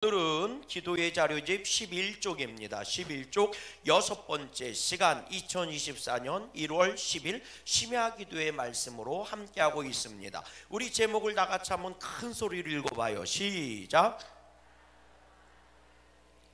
오늘은 기도의 자료집 11쪽입니다. 11쪽 여섯 번째 시간 2024년 1월 10일 심야 기도의 말씀으로 함께하고 있습니다. 우리 제목을 다 같이 한번 큰 소리로 읽어봐요. 시작.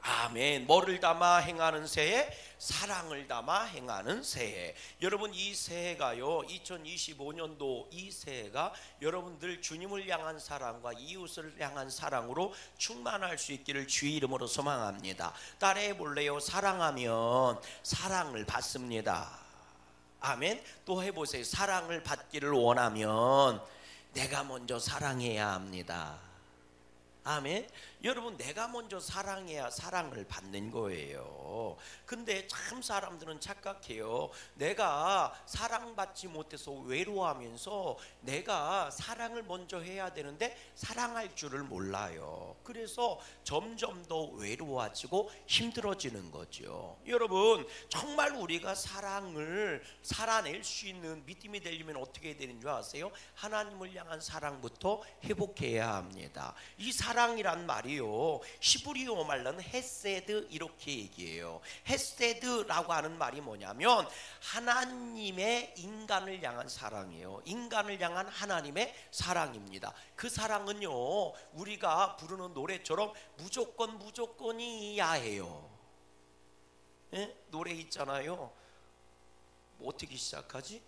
아멘. 뭐를 담아 행하는 새해? 사랑을 담아 행하는 새해. 여러분, 이 새해가요 2025년도 이 새해가 여러분들 주님을 향한 사랑과 이웃을 향한 사랑으로 충만할 수 있기를 주의 이름으로 소망합니다. 따라해 볼래요? 사랑하면 사랑을 받습니다. 아멘. 또 해보세요. 사랑을 받기를 원하면 내가 먼저 사랑해야 합니다. 아멘. 여러분, 내가 먼저 사랑해야 사랑을 받는 거예요. 근데 참 사람들은 착각해요. 내가 사랑받지 못해서 외로워하면서 내가 사랑을 먼저 해야 되는데 사랑할 줄을 몰라요. 그래서 점점 더 외로워지고 힘들어지는 거죠. 여러분, 정말 우리가 사랑을 살아낼 수 있는 믿음이 되려면 어떻게 되는 줄 아세요? 하나님을 향한 사랑부터 회복해야 합니다. 이 사랑이란 말이요, 히브리어 말로는 헤세드 이렇게 얘기해요. 헤세드라고 하는 말이 뭐냐면 하나님의 인간을 향한 사랑이에요. 인간을 향한 하나님의 사랑입니다. 그 사랑은요, 우리가 부르는 노래처럼 무조건이야 해요. 예? 노래 있잖아요. 뭐 어떻게 시작하지?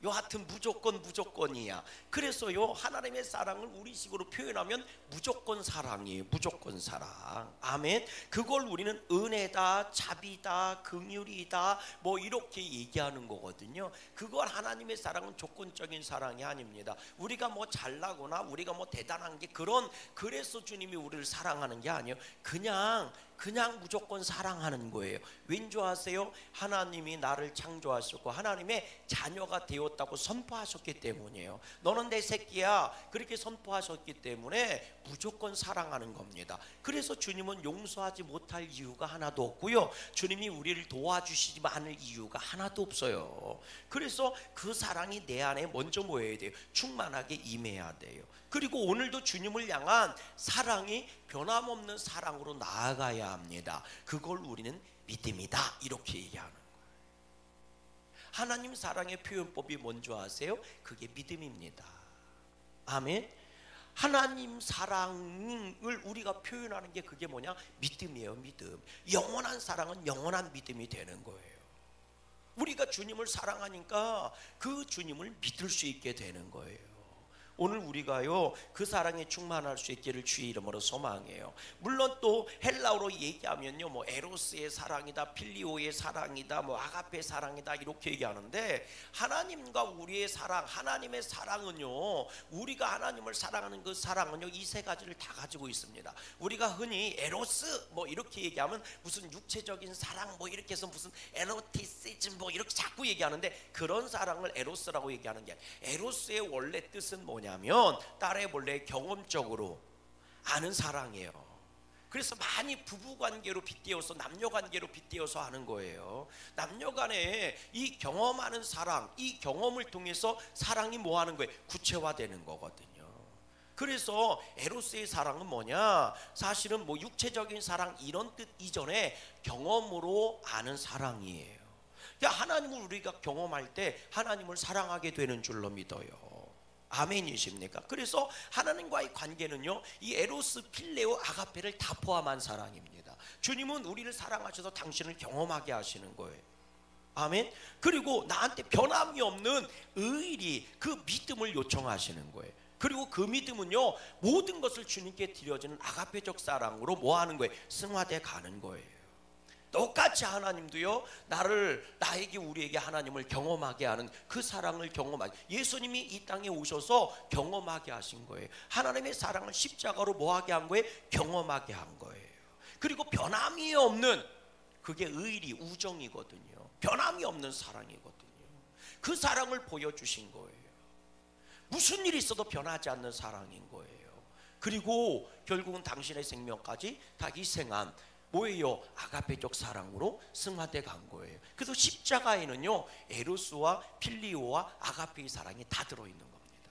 여하튼 무조건이야. 그래서요, 하나님의 사랑을 우리식으로 표현하면 무조건 사랑이에요. 무조건 사랑. 아멘. 그걸 우리는 은혜다, 자비다, 긍휼이다 뭐 이렇게 얘기하는 거거든요. 그걸 하나님의 사랑은 조건적인 사랑이 아닙니다. 우리가 뭐 잘나거나 우리가 뭐 대단한 게 그래서 주님이 우리를 사랑하는 게 아니에요. 그냥 무조건 사랑하는 거예요. 왠지 아세요? 하나님이 나를 창조하셨고 하나님의 자녀가 되었다고 선포하셨기 때문이에요. 너는 내 새끼야, 그렇게 선포하셨기 때문에 무조건 사랑하는 겁니다. 그래서 주님은 용서하지 못할 이유가 하나도 없고요, 주님이 우리를 도와주시지 않을 이유가 하나도 없어요. 그래서 그 사랑이 내 안에 먼저 모여야 돼요. 충만하게 임해야 돼요. 그리고 오늘도 주님을 향한 사랑이 변함없는 사랑으로 나아가야 합니다. 그걸 우리는 믿음이다 이렇게 얘기하는 거예요. 하나님 사랑의 표현법이 뭔지 아세요? 그게 믿음입니다. 아멘. 하나님 사랑을 우리가 표현하는 게 그게 뭐냐? 믿음이에요. 믿음. 영원한 사랑은 영원한 믿음이 되는 거예요. 우리가 주님을 사랑하니까 그 주님을 믿을 수 있게 되는 거예요. 오늘 우리가요 그 사랑에 충만할 수 있기를 주의 이름으로 소망해요. 물론 또 헬라어로 얘기하면요, 뭐 에로스의 사랑이다, 필리오의 사랑이다, 뭐 아가페 사랑이다 이렇게 얘기하는데, 하나님과 우리의 사랑, 하나님의 사랑은요, 우리가 하나님을 사랑하는 그 사랑은요 이 세 가지를 다 가지고 있습니다. 우리가 흔히 에로스 뭐 이렇게 얘기하면 무슨 육체적인 사랑 뭐 이렇게 해서 무슨 에로티시즘 뭐 이렇게 자꾸 얘기하는데, 그런 사랑을 에로스라고 얘기하는 게 아니라 에로스의 원래 뜻은 뭐냐 면 따라해 볼래? 경험적으로 아는 사랑이에요. 그래서 많이 부부관계로 빗대어서 남녀관계로 빗대어서 하는 거예요. 남녀간에 이 경험하는 사랑, 이 경험을 통해서 사랑이 뭐 하는 거예요? 구체화되는 거거든요. 그래서 에로스의 사랑은 뭐냐? 사실은 뭐 육체적인 사랑 이런 뜻 이전에 경험으로 아는 사랑이에요. 그러니까 하나님을 우리가 경험할 때 하나님을 사랑하게 되는 줄로 믿어요. 아멘이십니까? 그래서 하나님과의 관계는요, 이 에로스, 필레오, 아가페를 다 포함한 사랑입니다. 주님은 우리를 사랑하셔서 당신을 경험하게 하시는 거예요. 아멘. 그리고 나한테 변함이 없는 의리, 그 믿음을 요청하시는 거예요. 그리고 그 믿음은요, 모든 것을 주님께 드려지는 아가페적 사랑으로 뭐 하는 거예요? 승화돼 가는 거예요. 똑같이 하나님도요, 나에게 우리에게 하나님을 경험하게 하는 그 사랑을 경험하게, 예수님이 이 땅에 오셔서 경험하게 하신 거예요. 하나님의 사랑을 십자가로 뭐하게 한 거예요? 경험하게 한 거예요. 그리고 변함이 없는, 그게 의리, 우정이거든요. 변함이 없는 사랑이거든요. 그 사랑을 보여주신 거예요. 무슨 일이 있어도 변하지 않는 사랑인 거예요. 그리고 결국은 당신의 생명까지 다 희생한 뭐예요? 아가페적 사랑으로 승화돼 간 거예요. 그래서 십자가에는요, 에로스와 필리오와 아가페의 사랑이 다 들어있는 겁니다.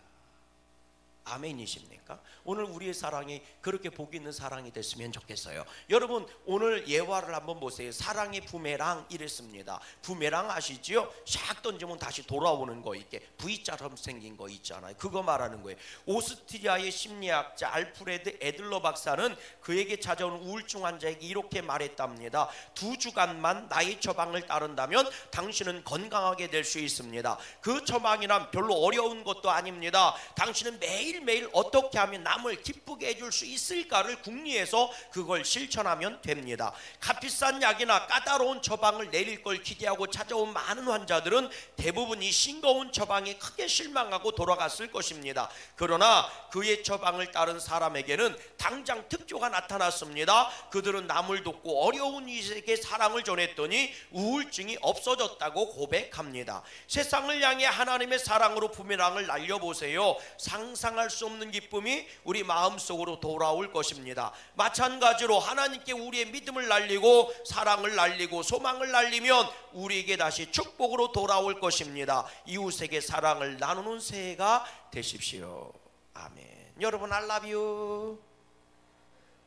아멘이십니까? 오늘 우리의 사랑이 그렇게 복 있는 사랑이 됐으면 좋겠어요. 여러분 오늘 예화를 한번 보세요. 사랑의 부메랑 이랬습니다. 부메랑 아시지요? 샥 던지면 다시 돌아오는 거, 이렇게 V자처럼 생긴 거 있잖아요. 그거 말하는 거예요. 오스트리아의 심리학자 알프레드 애들러 박사는 그에게 찾아온 우울증 환자에게 이렇게 말했답니다. 2주간만 나의 처방을 따른다면 당신은 건강하게 될 수 있습니다. 그 처방이란 별로 어려운 것도 아닙니다. 당신은 매일매일 어떻게 하면 남을 기쁘게 해줄 수 있을까를 궁리해서 그걸 실천하면 됩니다. 값비싼 약이나 까다로운 처방을 내릴 걸 기대하고 찾아온 많은 환자들은 대부분이 싱거운 처방에 크게 실망하고 돌아갔을 것입니다. 그러나 그의 처방을 따른 사람에게는 당장 특효가 나타났습니다. 그들은 남을 돕고 어려운 이에게 사랑을 전했더니 우울증이 없어졌다고 고백합니다. 세상을 향해 하나님의 사랑으로 부메랑을 날려보세요. 상상할 수 없는 기쁨이 우리 마음속으로 돌아올 것입니다. 마찬가지로 하나님께 우리의 믿음을 날리고 사랑을 날리고 소망을 날리면 우리에게 다시 축복으로 돌아올 것입니다. 이웃에게 사랑을 나누는 새해가 되십시오. 아멘. 여러분 I love you.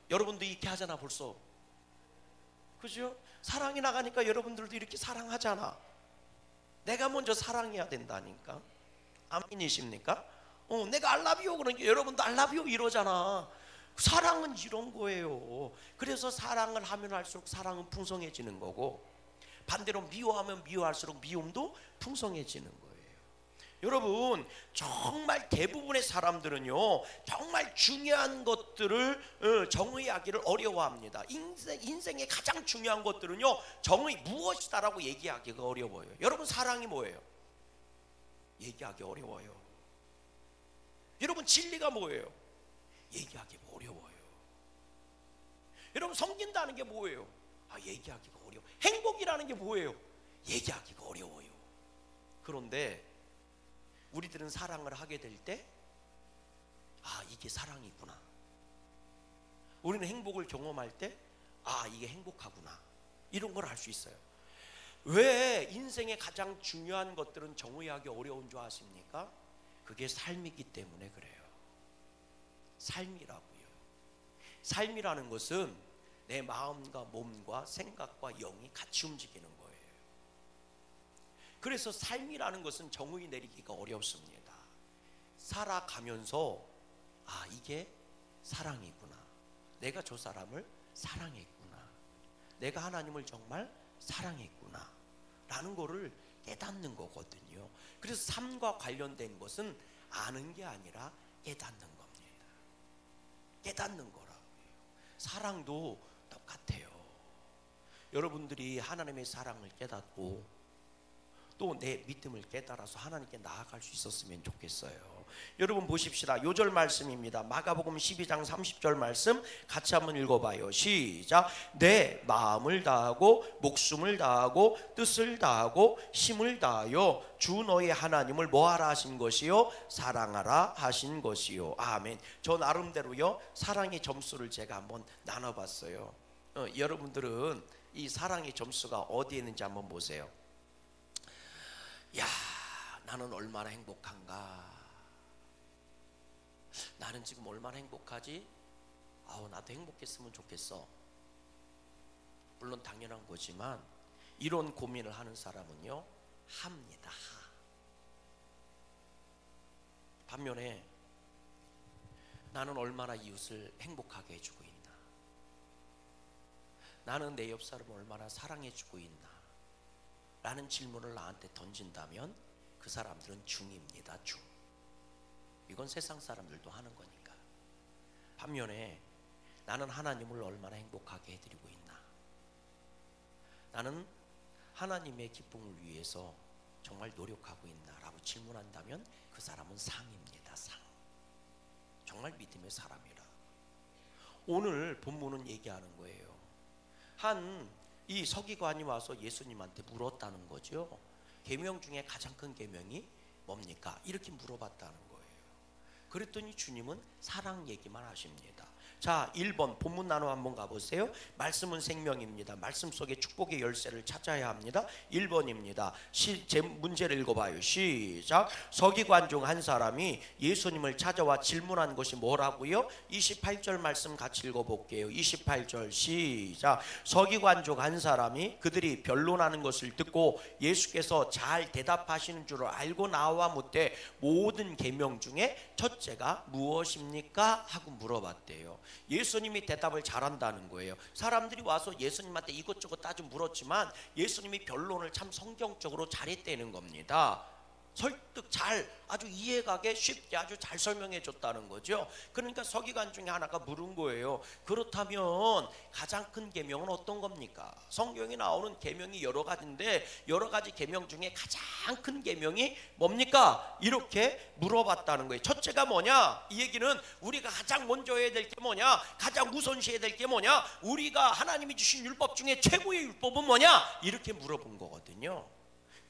여러분도 이렇게 하잖아 벌써. 그죠? 사랑이 나가니까 여러분들도 이렇게 사랑하잖아. 내가 먼저 사랑해야 된다니까. 아멘이십니까? 내가 I love you 그러니까 여러분도 I love you 이러잖아. 사랑은 이런 거예요. 그래서 사랑을 하면 할수록 사랑은 풍성해지는 거고, 반대로 미워하면 미워할수록 미움도 풍성해지는 거예요. 여러분 정말 대부분의 사람들은요 정말 중요한 것들을 정의하기를 어려워합니다. 인생의 가장 중요한 것들은요 정의 무엇이다라고 얘기하기가 어려워요. 여러분 사랑이 뭐예요? 얘기하기 어려워요. 여러분 진리가 뭐예요? 얘기하기 어려워요. 여러분 섬긴다는 게 뭐예요? 얘기하기가 어려워. 행복이라는 게 뭐예요? 얘기하기가 어려워요. 그런데 우리들은 사랑을 하게 될 때 이게 사랑이구나. 우리는 행복을 경험할 때 이게 행복하구나. 이런 걸 알 수 있어요. 왜 인생의 가장 중요한 것들은 정의하기 어려운 줄 아십니까? 그게 삶이기 때문에 그래요. 삶이라고요. 삶이라는 것은 내 마음과 몸과 생각과 영이 같이 움직이는 거예요. 그래서 삶이라는 것은 정의 내리기가 어렵습니다. 살아가면서 이게 사랑이구나. 내가 저 사람을 사랑했구나. 내가 하나님을 정말 사랑했구나 라는 거를 깨닫는 거거든요. 그래서 삶과 관련된 것은 아는 게 아니라 깨닫는 겁니다. 깨닫는 거라고요. 사랑도 똑같아요. 여러분들이 하나님의 사랑을 깨닫고 또 내 믿음을 깨달아서 하나님께 나아갈 수 있었으면 좋겠어요. 여러분 보십시다. 요절 말씀입니다. 마가복음 12장 30절 말씀 같이 한번 읽어봐요. 시작. 내 마음을 다하고 목숨을 다하고 뜻을 다하고 힘을 다하여 주 너의 하나님을 뭐하라 하신 것이요? 사랑하라 하신 것이요. 아멘. 저 나름대로요 사랑의 점수를 제가 한번 나눠봤어요. 여러분들은 이 사랑의 점수가 어디에 있는지 한번 보세요. 나는 얼마나 행복한가. 나는 지금 얼마나 행복하지? 나도 행복했으면 좋겠어. 물론 당연한 거지만 이런 고민을 하는 사람은요 합니다. 반면에 나는 얼마나 이웃을 행복하게 해주고 있나. 나는 내 옆 사람을 얼마나 사랑해주고 있나 라는 질문을 나한테 던진다면 그 사람들은 중입니다. 중. 이건 세상 사람들도 하는 거니까. 반면에 나는 하나님을 얼마나 행복하게 해드리고 있나. 나는 하나님의 기쁨을 위해서 정말 노력하고 있나 라고 질문한다면 그 사람은 상입니다. 상. 정말 믿음의 사람이라. 오늘 본문은 얘기하는 거예요. 이 서기관이 와서 예수님한테 물었다는 거죠. 계명 중에 가장 큰 계명이 뭡니까? 이렇게 물어봤다는 거예요. 그랬더니 주님은 사랑 얘기만 하십니다. 자, 1번 본문 나눠 한번 가보세요. 말씀은 생명입니다. 말씀 속에 축복의 열쇠를 찾아야 합니다. 1번입니다. 제 문제를 읽어봐요. 시작. 서기관 중 한 사람이 예수님을 찾아와 질문한 것이 뭐라고요? 28절 말씀 같이 읽어볼게요. 28절 시작. 서기관 중 한 사람이 그들이 변론하는 것을 듣고 예수께서 잘 대답하시는 줄을 알고 나와 묻되 모든 계명 중에 첫째가 무엇입니까? 하고 물어봤대요. 예수님이 대답을 잘한다는 거예요. 사람들이 와서 예수님한테 이것저것 따져 물었지만 예수님이 변론을 참 성경적으로 잘했다는 겁니다. 설득 잘, 아주 이해가게 쉽게 아주 잘 설명해 줬다는 거죠. 그러니까 서기관 중에 하나가 물은 거예요. 그렇다면 가장 큰 계명은 어떤 겁니까? 성경에 나오는 계명이 여러 가지인데 여러 가지 계명 중에 가장 큰 계명이 뭡니까? 이렇게 물어봤다는 거예요. 첫째가 뭐냐? 이 얘기는 우리가 가장 먼저 해야 될 게 뭐냐? 가장 우선시해야 될 게 뭐냐? 우리가 하나님이 주신 율법 중에 최고의 율법은 뭐냐? 이렇게 물어본 거거든요.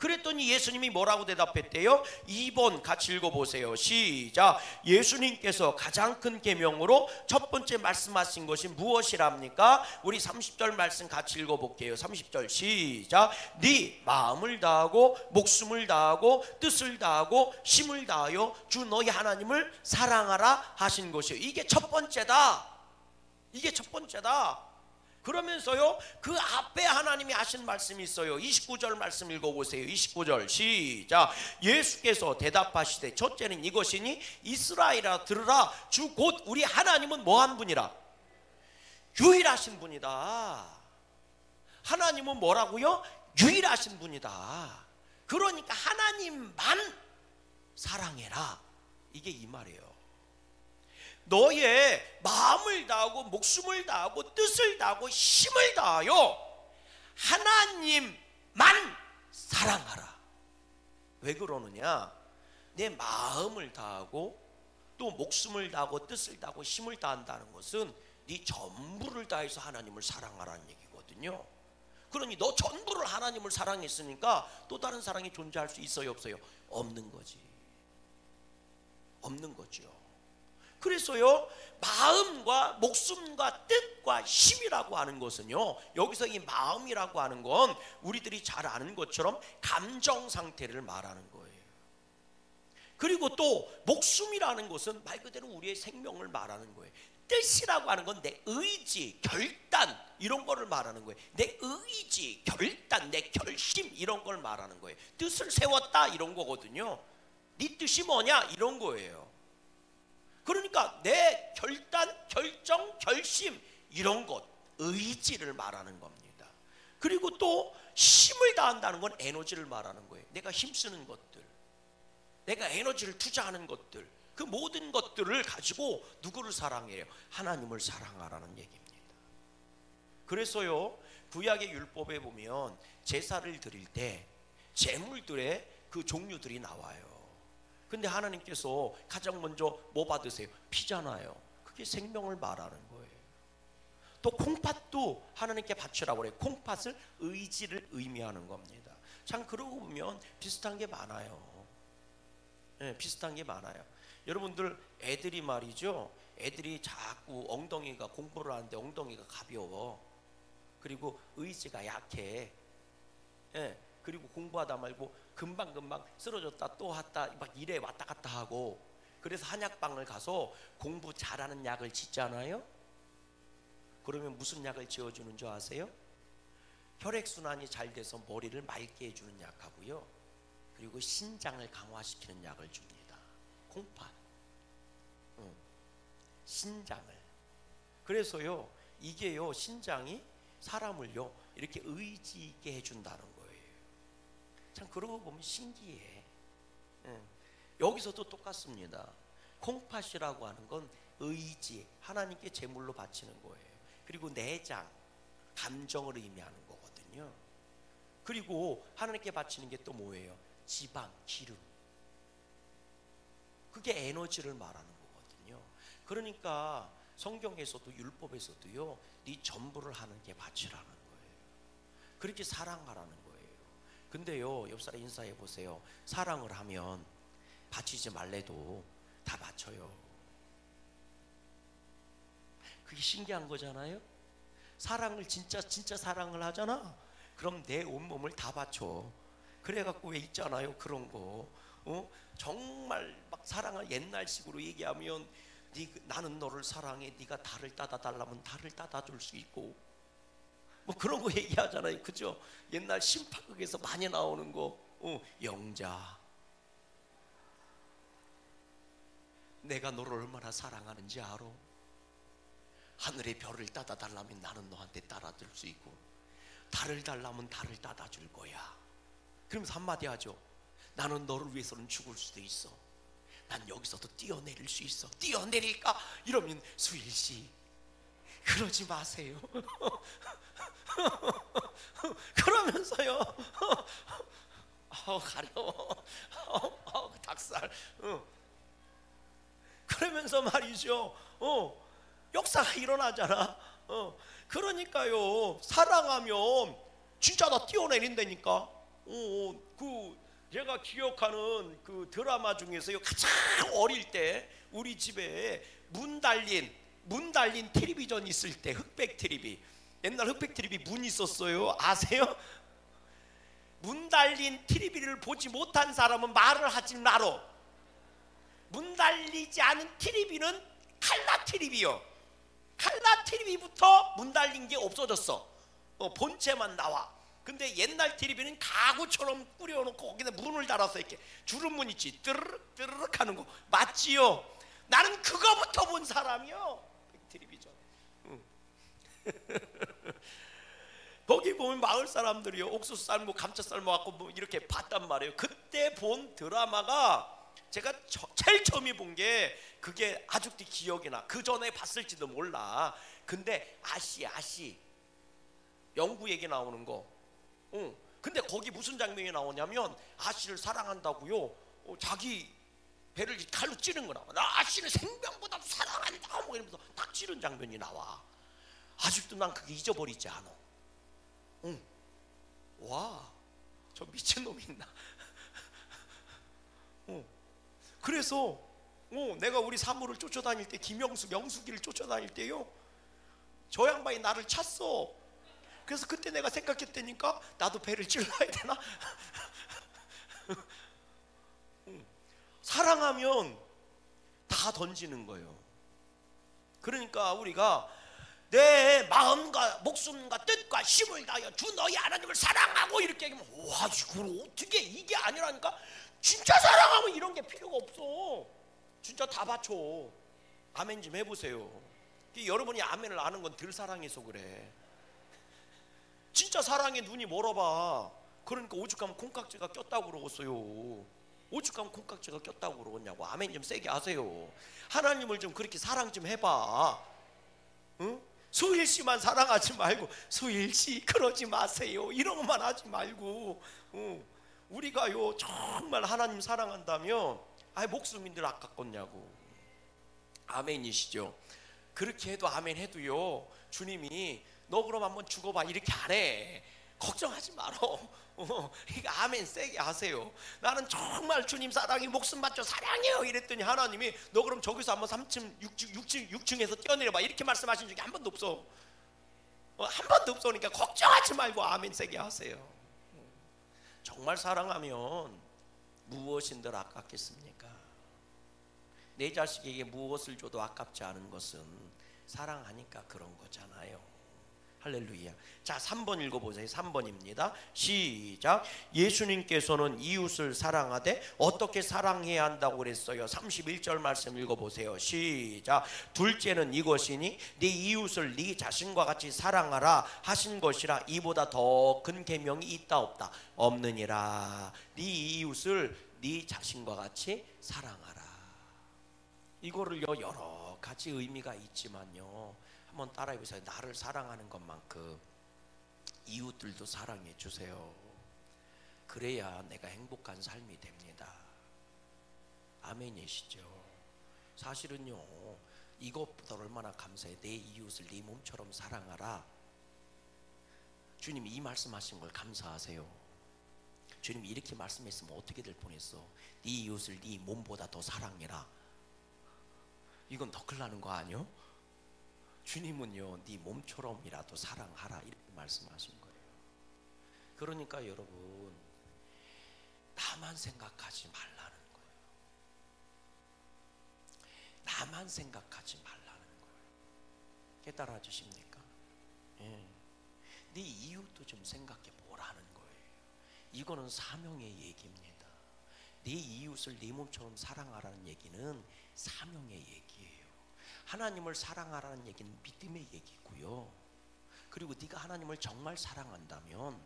그랬더니 예수님이 뭐라고 대답했대요? 2번 같이 읽어보세요. 시작. 예수님께서 가장 큰 계명으로 첫 번째 말씀하신 것이 무엇이랍니까? 우리 30절 말씀 같이 읽어볼게요. 30절 시작. 네 마음을 다하고 목숨을 다하고 뜻을 다하고 힘을 다하여 주 너희 하나님을 사랑하라 하신 것이요. 이게 첫 번째다. 이게 첫 번째다. 그러면서요 그 앞에 하나님이 하신 말씀이 있어요. 29절 말씀 읽어보세요. 29절 시작. 예수께서 대답하시되 첫째는 이것이니 이스라엘아 들으라 주 곧 우리 하나님은 뭐한 분이라? 유일하신 분이다. 하나님은 뭐라고요? 유일하신 분이다. 그러니까 하나님만 사랑해라. 이게 이 말이에요. 너의 마음을 다하고 목숨을 다하고 뜻을 다하고 힘을 다하여 하나님만 사랑하라. 왜 그러느냐? 내 마음을 다하고 또 목숨을 다하고 뜻을 다하고 힘을 다한다는 것은 네 전부를 다해서 하나님을 사랑하라는 얘기거든요. 그러니 너 전부를 하나님을 사랑했으니까 또 다른 사랑이 존재할 수 있어요 없어요? 없는 거지. 없는 거죠. 그래서요 마음과 목숨과 뜻과 힘이라고 하는 것은요 여기서 이 마음이라고 하는 건 우리들이 잘 아는 것처럼 감정 상태를 말하는 거예요. 그리고 또 목숨이라는 것은 말 그대로 우리의 생명을 말하는 거예요. 뜻이라고 하는 건 내 의지, 결단 이런 거를 말하는 거예요. 내 의지, 결단, 내 결심 이런 걸 말하는 거예요. 뜻을 세웠다 이런 거거든요. 네 뜻이 뭐냐 이런 거예요. 그러니까 내 결단, 결정, 결심 이런 것, 의지를 말하는 겁니다. 그리고 또 힘을 다한다는 건 에너지를 말하는 거예요. 내가 힘쓰는 것들, 내가 에너지를 투자하는 것들, 그 모든 것들을 가지고 누구를 사랑해요? 하나님을 사랑하라는 얘기입니다. 그래서요 구약의 율법에 보면 제사를 드릴 때 제물들의 그 종류들이 나와요. 근데 하나님께서 가장 먼저 뭐 받으세요? 피잖아요. 그게 생명을 말하는 거예요. 또 콩팥도 하나님께 바치라고 그래요. 콩팥을 의지를 의미하는 겁니다. 참 그러고 보면 비슷한 게 많아요. 네, 비슷한 게 많아요. 여러분들 애들이 말이죠. 애들이 자꾸 엉덩이가 공부를 하는데 엉덩이가 가벼워. 그리고 의지가 약해. 네, 그리고 공부하다 말고 금방금방 쓰러졌다 또 왔다 막 이래 왔다 갔다 하고 그래서 한약방을 가서 공부 잘하는 약을 짓잖아요. 그러면 무슨 약을 지어주는 줄 아세요? 혈액순환이 잘 돼서 머리를 맑게 해주는 약하고요. 그리고 신장을 강화시키는 약을 줍니다. 콩팥. 신장을. 그래서요 이게요 신장이 사람을요 이렇게 의지 있게 해준다는 거예요. 참 그러고 보면 신기해. 여기서도 똑같습니다. 콩팥이라고 하는 건 의지, 하나님께 제물로 바치는 거예요. 그리고 내장, 감정을 의미하는 거거든요. 그리고 하나님께 바치는 게 또 뭐예요? 지방, 기름. 그게 에너지를 말하는 거거든요. 그러니까 성경에서도 율법에서도요 네 전부를 하나님께 바치라는 거예요. 그렇게 사랑하라는 거예요. 근데요 옆 사람 인사해 보세요. 사랑을 하면 바치지 말래도 다 바쳐요. 그게 신기한 거잖아요. 사랑을 진짜 사랑을 하잖아. 그럼 내 온몸을 다 바쳐. 그래갖고 왜 있잖아요 그런 거. 정말 막 사랑을 옛날식으로 얘기하면 나는 너를 사랑해, 네가 달을 따다 달라면 달을 따다 줄 수 있고, 뭐 그런 거 얘기하잖아요, 그죠? 옛날 심파극에서 많이 나오는 거. 영자, 내가 너를 얼마나 사랑하는지 알아? 하늘의 별을 따다 달라면 나는 너한테 따라줄 수 있고, 달을 달라면 달을 따다 줄 거야. 그러면서 한마디 하죠. 나는 너를 위해서는 죽을 수도 있어. 난 여기서도 뛰어내릴 수 있어. 뛰어내릴까? 이러면 수일씨 그러지 마세요. 그러면서요 가려워. 닭살. 그러면서 말이죠. 역사가 일어나잖아. 그러니까요, 사랑하면 진짜 다 뛰어내린다니까. 제가 기억하는 그 드라마 중에서요, 가장 어릴 때 우리 집에 문 달린 텔레비전 있을 때, 흑백 텔레비, 옛날 흑백 텔레비 문 있었어요. 아세요? 문 달린 텔레비를 보지 못한 사람은 말을 하지 말어. 문 달리지 않은 텔레비는 칼라 텔레비요. 칼라 텔레비부터 문 달린 게 없어졌어. 본체만 나와. 근데 옛날 텔레비는 가구처럼 꾸려놓고 거기다 문을 달아서 이렇게 주름문 있지, 뜨르륵 뜨르륵 하는 거 맞지요? 나는 그거부터 본 사람이요, 텔레비전. 거기 보면 마을 사람들이요, 옥수수 삶고 감자 삶아갖고 뭐 이렇게 봤단 말이에요. 그때 본 드라마가 제가 제일 처음에 본 게 그게 아직도 기억이 나. 그 전에 봤을지도 몰라. 근데 아시 영구 얘기 나오는 거. 근데 거기 무슨 장면이 나오냐면, 아씨를 사랑한다고요. 자기 배를 칼로 찌른 거 나와. 나 아씨를 생명보다도 사랑한다 뭐 이러면서 딱 찌른 장면이 나와. 아직도 난 그게 잊어버리지 않아. 와, 저 미친놈이 있나. 그래서 내가 우리 사무를 쫓아다닐 때, 명수기를 쫓아다닐 때요, 저 양반이 나를 찼어. 그래서 그때 내가 생각했다니까, 나도 배를 찔러야 되나? 사랑하면 다 던지는 거예요. 그러니까 우리가 내 마음과 목숨과 뜻과 힘을 다하여 주 너희 하나님을 사랑하고 이렇게 얘기하면, 와, 이걸 어떻게, 이게 아니라니까. 진짜 사랑하면 이런 게 필요가 없어. 진짜 다 바쳐. 아멘 좀 해보세요. 여러분이 아멘을 아는 건 덜 사랑해서 그래. 진짜 사랑에 눈이 멀어봐. 그러니까 오죽하면 콩깍지가 꼈다고 그러겠어요. 오죽하면 콩깍지가 꼈다고 그러냐고. 아멘 좀 세게 하세요. 하나님을 좀 그렇게 사랑 좀 해봐. 응? 소일씨만 사랑하지 말고, 소일씨 그러지 마세요, 이런 것만 하지 말고. 우리가요 정말 하나님 사랑한다면 목숨인들 아깝겠냐고. 아멘이시죠? 그렇게 해도 아멘 해도요, 주님이 너 그럼 한번 죽어봐 이렇게 안 해. 걱정하지 말어. 그러니까 아멘 세게 하세요. 나는 정말 주님 사랑이 목숨 바쳐 사랑해요 이랬더니 하나님이 너 그럼 저기서 한번 3층 6층에서 뛰어내려봐 이렇게 말씀하신 적이 한 번도 없어. 한 번도 없으니까 걱정하지 말고 아멘 세게 하세요. 정말 사랑하면 무엇인들 아깝겠습니까? 내 자식에게 무엇을 줘도 아깝지 않은 것은 사랑하니까 그런 거잖아요. 할렐루야. 자, 3번 읽어보세요. 3번입니다. 시작. 예수님께서는 이웃을 사랑하되 어떻게 사랑해야 한다고 그랬어요? 31절 말씀 읽어보세요. 시작. 둘째는 이것이니 네 이웃을 네 자신과 같이 사랑하라 하신 것이라. 이보다 더 큰 계명이 있다 없다? 없느니라. 네 이웃을 네 자신과 같이 사랑하라. 이거를요 여러 가지 의미가 있지만요, 한번 따라해 보세요. 나를 사랑하는 것만큼 이웃들도 사랑해 주세요. 그래야 내가 행복한 삶이 됩니다. 아멘이시죠? 사실은요, 이것보다 얼마나 감사해. 내 이웃을 네 몸처럼 사랑하라. 주님이 이 말씀하신 걸 감사하세요. 주님이 이렇게 말씀했으면 어떻게 될 뻔했어. 네 이웃을 네 몸보다 더 사랑해라. 이건 더 큰일 나는 거 아니요? 주님은요, 네 몸처럼이라도 사랑하라 이렇게 말씀하신 거예요. 그러니까 여러분, 나만 생각하지 말라는 거예요. 나만 생각하지 말라는 거예요. 깨달아 주십니까? 예. 네 이웃도 좀 생각해 보라는 거예요. 이거는 사명의 얘기입니다. 네 이웃을 네 몸처럼 사랑하라는 얘기는 사명의 얘기예요. 하나님을 사랑하라는 얘기는 믿음의 얘기고요. 그리고 네가 하나님을 정말 사랑한다면,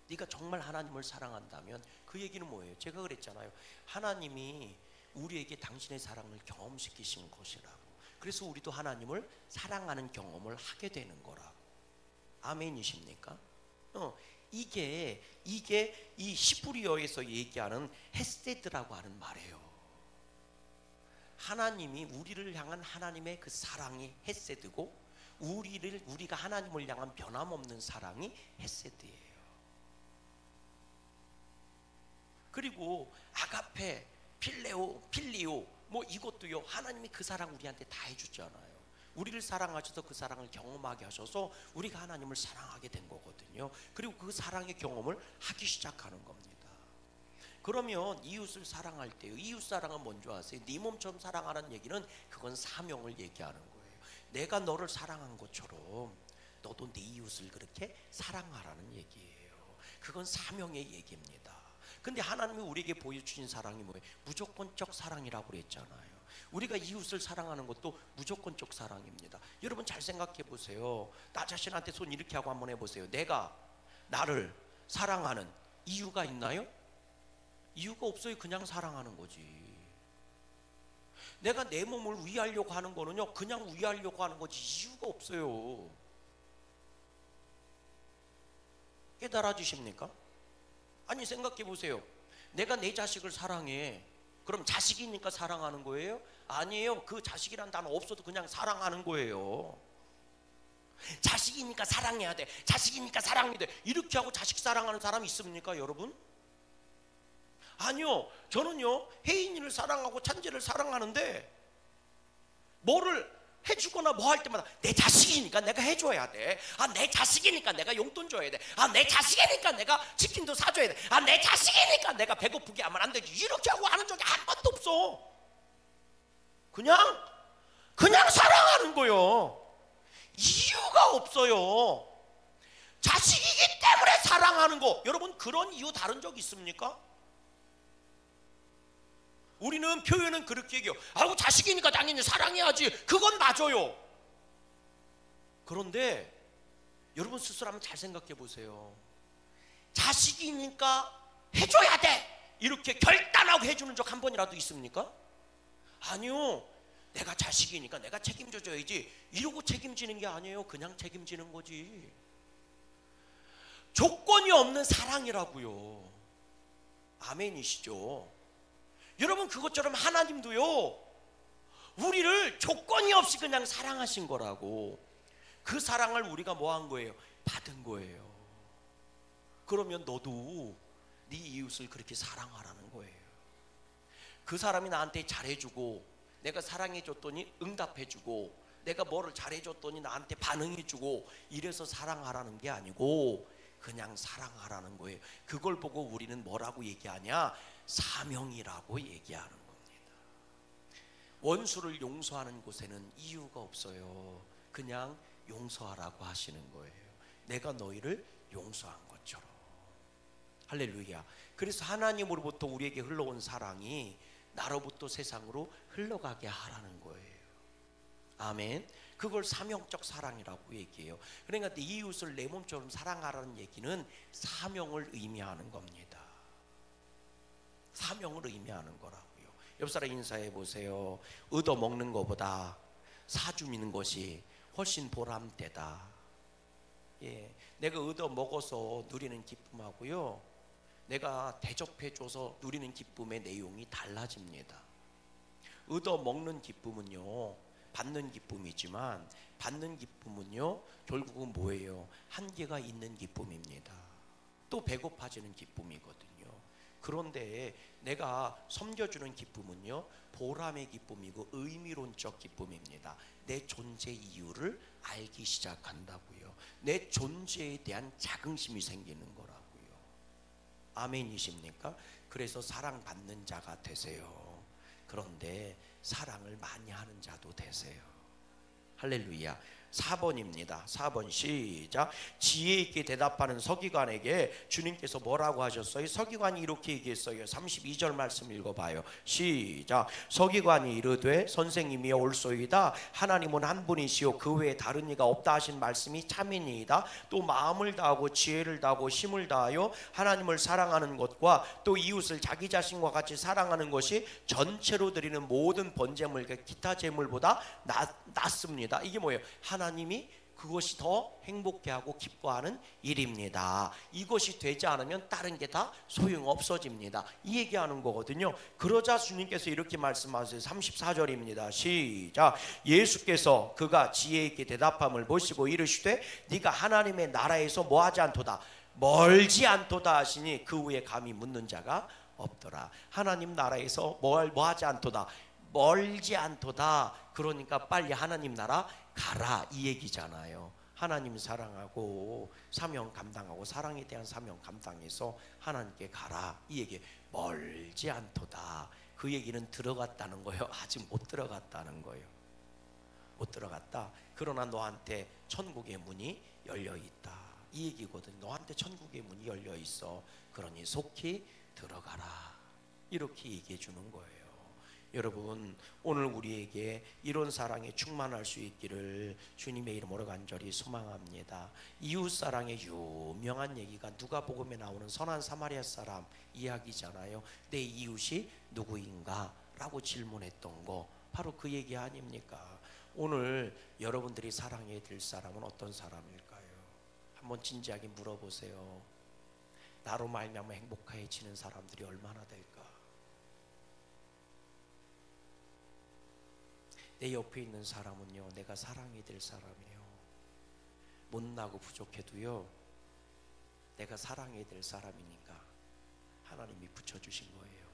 네가 정말 하나님을 사랑한다면 그 얘기는 뭐예요? 제가 그랬잖아요. 하나님이 우리에게 당신의 사랑을 경험시키신 것이라고. 그래서 우리도 하나님을 사랑하는 경험을 하게 되는 거라고. 아멘이십니까? 이게 이 히브리어에서 얘기하는 헤세드라고 하는 말이에요. 하나님이 우리를 향한 하나님의 그 사랑이 헤세드고, 우리가 하나님을 향한 변함없는 사랑이 헤세드예요. 그리고 아가페, 필리오 뭐 이것도요, 하나님이 그 사랑 우리한테 다 해주잖아요. 우리를 사랑하셔서 그 사랑을 경험하게 하셔서 우리가 하나님을 사랑하게 된 거거든요. 그리고 그 사랑의 경험을 하기 시작하는 겁니다. 그러면 이웃을 사랑할 때요, 이웃 사랑은 뭔지 아세요? 네 몸처럼 사랑하라는 얘기는 그건 사명을 얘기하는 거예요. 내가 너를 사랑한 것처럼 너도 네 이웃을 그렇게 사랑하라는 얘기예요. 그건 사명의 얘기입니다. 근데 하나님이 우리에게 보여주신 사랑이 뭐예요? 무조건적 사랑이라고 그랬잖아요. 우리가 이웃을 사랑하는 것도 무조건적 사랑입니다. 여러분 잘 생각해 보세요. 나 자신한테 손 이렇게 하고 한번 해보세요. 내가 나를 사랑하는 이유가 있나요? 이유가 없어요. 그냥 사랑하는 거지. 내가 내 몸을 위하려고 하는 거는요, 그냥 위하려고 하는 거지 이유가 없어요. 깨달아 주십니까? 아니 생각해 보세요. 내가 내 자식을 사랑해. 그럼 자식이니까 사랑하는 거예요? 아니에요. 그 자식이란 단어 없어도 그냥 사랑하는 거예요. 자식이니까 사랑해야 돼. 자식이니까 사랑해야 돼. 이렇게 하고 자식 사랑하는 사람이 있습니까, 여러분? 아니요. 저는요, 혜인이를 사랑하고 찬지를 사랑하는데 뭐를 해주거나 뭐 할 때마다 내 자식이니까 내가 해줘야 돼. 내 자식이니까 내가 용돈 줘야 돼. 내 자식이니까 내가 치킨도 사줘야 돼. 내 자식이니까 내가 배고프게 하면 안 되지. 이렇게 하고 하는 적이 한 번도 없어. 그냥 사랑하는 거요. 이유가 없어요. 자식이기 때문에 사랑하는 거. 여러분 그런 이유 다른 적 있습니까? 우리는 표현은 그렇게 얘기해요. 자식이니까 당연히 사랑해야지. 그건 맞아요. 그런데 여러분 스스로 한번 잘 생각해 보세요. 자식이니까 해줘야 돼 이렇게 결단하고 해주는 적 한 번이라도 있습니까? 아니요. 내가 자식이니까 내가 책임져 줘야지 이러고 책임지는 게 아니에요. 그냥 책임지는 거지. 조건이 없는 사랑이라고요. 아멘이시죠? 여러분 그것처럼 하나님도요, 우리를 조건이 없이 그냥 사랑하신 거라고. 그 사랑을 우리가 뭐 한 거예요? 받은 거예요. 그러면 너도 네 이웃을 그렇게 사랑하라는 거예요. 그 사람이 나한테 잘해주고 내가 사랑해줬더니 응답해주고 내가 뭐를 잘해줬더니 나한테 반응해주고 이래서 사랑하라는 게 아니고 그냥 사랑하라는 거예요. 그걸 보고 우리는 뭐라고 얘기하냐? 사명이라고 얘기하는 겁니다. 원수를 용서하는 곳에는 이유가 없어요. 그냥 용서하라고 하시는 거예요. 내가 너희를 용서한 것처럼. 할렐루야. 그래서 하나님으로부터 우리에게 흘러온 사랑이 나로부터 세상으로 흘러가게 하라는 거예요. 아멘. 그걸 사명적 사랑이라고 얘기해요. 그러니까 네 이웃을 내 몸처럼 사랑하라는 얘기는 사명을 의미하는 겁니다. 사명을 의미하는 거라고요. 옆 사람 인사해 보세요. 얻어먹는 것보다 사주미는 것이 훨씬 보람되다. 예, 내가 얻어먹어서 누리는 기쁨하고요, 내가 대접해줘서 누리는 기쁨의 내용이 달라집니다. 얻어먹는 기쁨은요, 받는 기쁨이지만 받는 기쁨은요, 결국은 뭐예요? 한계가 있는 기쁨입니다. 또 배고파지는 기쁨이거든요. 그런데 내가 섬겨주는 기쁨은요, 보람의 기쁨이고 의미론적 기쁨입니다. 내 존재 이유를 알기 시작한다고요. 내 존재에 대한 자긍심이 생기는 거라고요. 아멘이십니까? 그래서 사랑받는 자가 되세요. 그런데 사랑을 많이 하는 자도 되세요. 할렐루야. 4번입니다. 4번 시작. 지혜 있게 대답하는 서기관에게 주님께서 뭐라고 하셨어요? 서기관이 이렇게 얘기했어요. 32절 말씀 읽어봐요. 시작. 서기관이 이르되 선생님이여 올소이다. 하나님은 한 분이시요 그 외에 다른 이가 없다 하신 말씀이 참이니이다. 또 마음을 다하고 지혜를 다하고 힘을 다하여 하나님을 사랑하는 것과 또 이웃을 자기 자신과 같이 사랑하는 것이 전체로 드리는 모든 번제물 기타 제물보다 낫습니다. 이게 뭐예요? 하나님이 그것이 더 행복해하고 기뻐하는 일입니다. 이것이 되지 않으면 다른 게 다 소용없어집니다. 이 얘기하는 거거든요. 그러자 주님께서 이렇게 말씀하세요. 34절입니다. 시작. 예수께서 그가 지혜 있게 대답함을 보시고 이르시되 네가 하나님의 나라에서 뭐하지 않도다 멀지 않도다 하시니 그 후에 감히 묻는 자가 없더라. 하나님 나라에서 뭐하지 않도다 멀지 않도다. 그러니까 빨리 하나님 나라 가라 이 얘기잖아요. 하나님 사랑하고 사명 감당하고 사랑에 대한 사명 감당해서 하나님께 가라 이 얘기. 멀지 않도다. 그 얘기는 들어갔다는 거예요? 아직 못 들어갔다는 거예요. 못 들어갔다. 그러나 너한테 천국의 문이 열려있다 이 얘기거든. 너한테 천국의 문이 열려있어. 그러니 속히 들어가라 이렇게 얘기해 주는 거예요. 여러분 오늘 우리에게 이런 사랑에 충만할 수 있기를 주님의 이름으로 간절히 소망합니다. 이웃사랑의 유명한 얘기가 누가복음에 나오는 선한 사마리아 사람 이야기잖아요. 내 이웃이 누구인가? 라고 질문했던 거 바로 그 얘기 아닙니까? 오늘 여러분들이 사랑해야 될 사람은 어떤 사람일까요? 한번 진지하게 물어보세요. 나로 말미암아 행복해지는 사람들이 얼마나 될까? 내 옆에 있는 사람은요, 내가 사랑해야 될 사람이에요. 못나고 부족해도요, 내가 사랑해야 될 사람이니까 하나님이 붙여주신 거예요.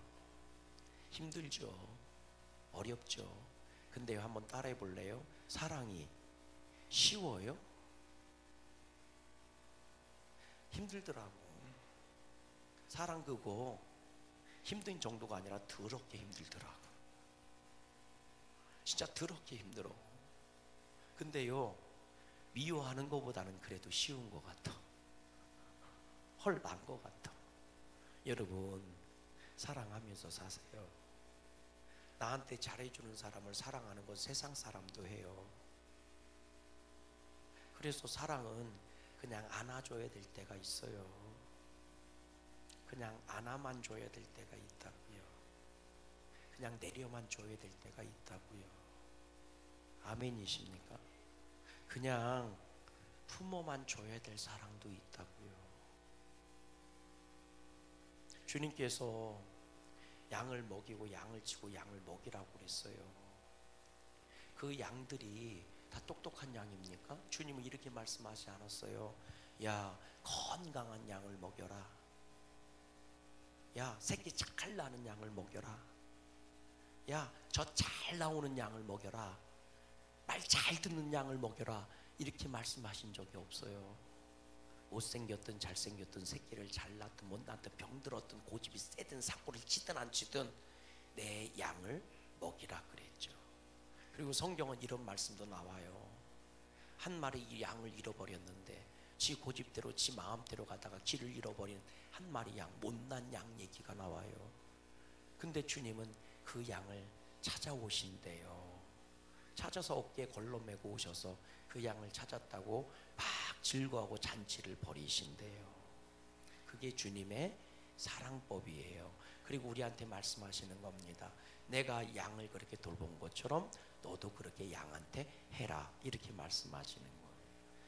힘들죠. 어렵죠. 근데 한번 따라해 볼래요? 사랑이 쉬워요? 힘들더라고. 사랑 그거 힘든 정도가 아니라 더럽게 힘들더라고. 진짜 더럽게 힘들어. 근데요, 미워하는 것보다는 그래도 쉬운 것 같아. 헐 난 것 같아. 여러분 사랑하면서 사세요. 나한테 잘해주는 사람을 사랑하는 건 세상 사람도 해요. 그래서 사랑은 그냥 안아줘야 될 때가 있어요. 그냥 안아만 줘야 될 때가 있다고요. 그냥 내려만 줘야 될 때가 있다고요. 아멘이십니까? 그냥 품어만 줘야 될 사랑도 있다고요. 주님께서 양을 먹이고 양을 치고 양을 먹이라고 그랬어요. 그 양들이 다 똑똑한 양입니까? 주님은 이렇게 말씀하지 않았어요. 야, 건강한 양을 먹여라. 야, 새끼 잘 나는 양을 먹여라. 야, 저 잘 나오는 양을 먹여라. 말 잘 듣는 양을 먹여라. 이렇게 말씀하신 적이 없어요. 못생겼든 잘생겼든 새끼를 잘 낳든 못 낳든 병들었든 고집이 세든 사고를 치든 안 치든 내 양을 먹이라 그랬죠. 그리고 성경은 이런 말씀도 나와요. 한 마리 이 양을 잃어버렸는데 지 고집대로 지 마음대로 가다가 길을 잃어버린 한 마리 양, 못난 양 얘기가 나와요. 근데 주님은 그 양을 찾아오신대요. 찾아서 어깨에 걸러매고 오셔서 그 양을 찾았다고 막 즐거워하고 잔치를 벌이신대요. 그게 주님의 사랑법이에요. 그리고 우리한테 말씀하시는 겁니다. 내가 양을 그렇게 돌본 것처럼 너도 그렇게 양한테 해라. 이렇게 말씀하시는 거예요.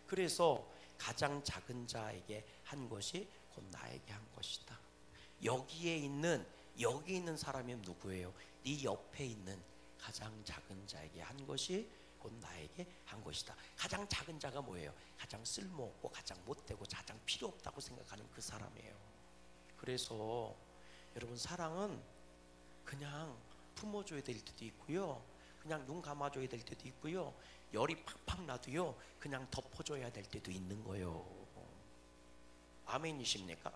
그래서 가장 작은 자에게 한 것이 곧 나에게 한 것이다. 여기 있는 사람이 누구예요? 네 옆에 있는 가장 작은 자에게 한 것이 곧 나에게 한 것이다. 가장 작은 자가 뭐예요? 가장 쓸모없고 가장 못되고 가장 필요 없다고 생각하는 그 사람이에요. 그래서 여러분, 사랑은 그냥 품어줘야 될 때도 있고요, 그냥 눈 감아줘야 될 때도 있고요, 열이 팍팍 나도요 그냥 덮어줘야 될 때도 있는 거예요. 아멘이십니까?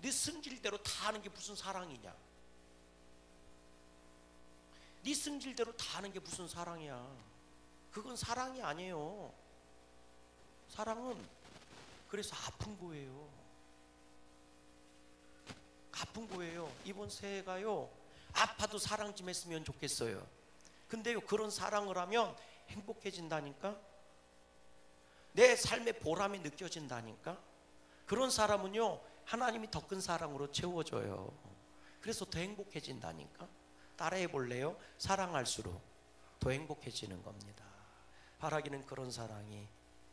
네 승질대로 다 하는 게 무슨 사랑이냐? 네 승질대로 다 하는 게 무슨 사랑이야? 그건 사랑이 아니에요. 사랑은 그래서 아픈 거예요. 아픈 거예요. 이번 새해가요, 아파도 사랑 좀 했으면 좋겠어요. 근데요, 그런 사랑을 하면 행복해진다니까? 내 삶의 보람이 느껴진다니까? 그런 사람은요, 하나님이 더 큰 사랑으로 채워줘요. 그래서 더 행복해진다니까? 따라해 볼래요? 사랑할수록 더 행복해지는 겁니다. 바라기는 그런 사랑이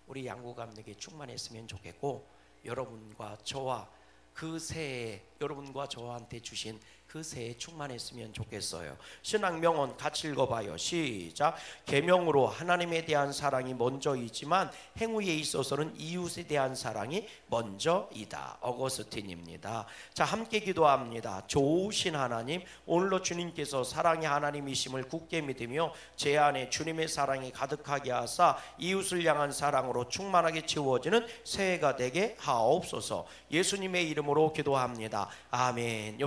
우리 양구감에게 충만했으면 좋겠고, 여러분과 저와 그 새해, 여러분과 저한테 주신 그 새해 충만했으면 좋겠어요. 신학 명언 같이 읽어봐요. 시작. 계명으로 하나님에 대한 사랑이 먼저이지만 행위에 있어서는 이웃에 대한 사랑이 먼저이다. 어거스틴입니다. 자, 함께 기도합니다. 좋으신 하나님, 오늘로 주님께서 사랑의 하나님이심을 굳게 믿으며 제 안에 주님의 사랑이 가득하게 하사 이웃을 향한 사랑으로 충만하게 채워지는 새해가 되게 하옵소서. 예수님의 이름으로 기도합니다. 아멘.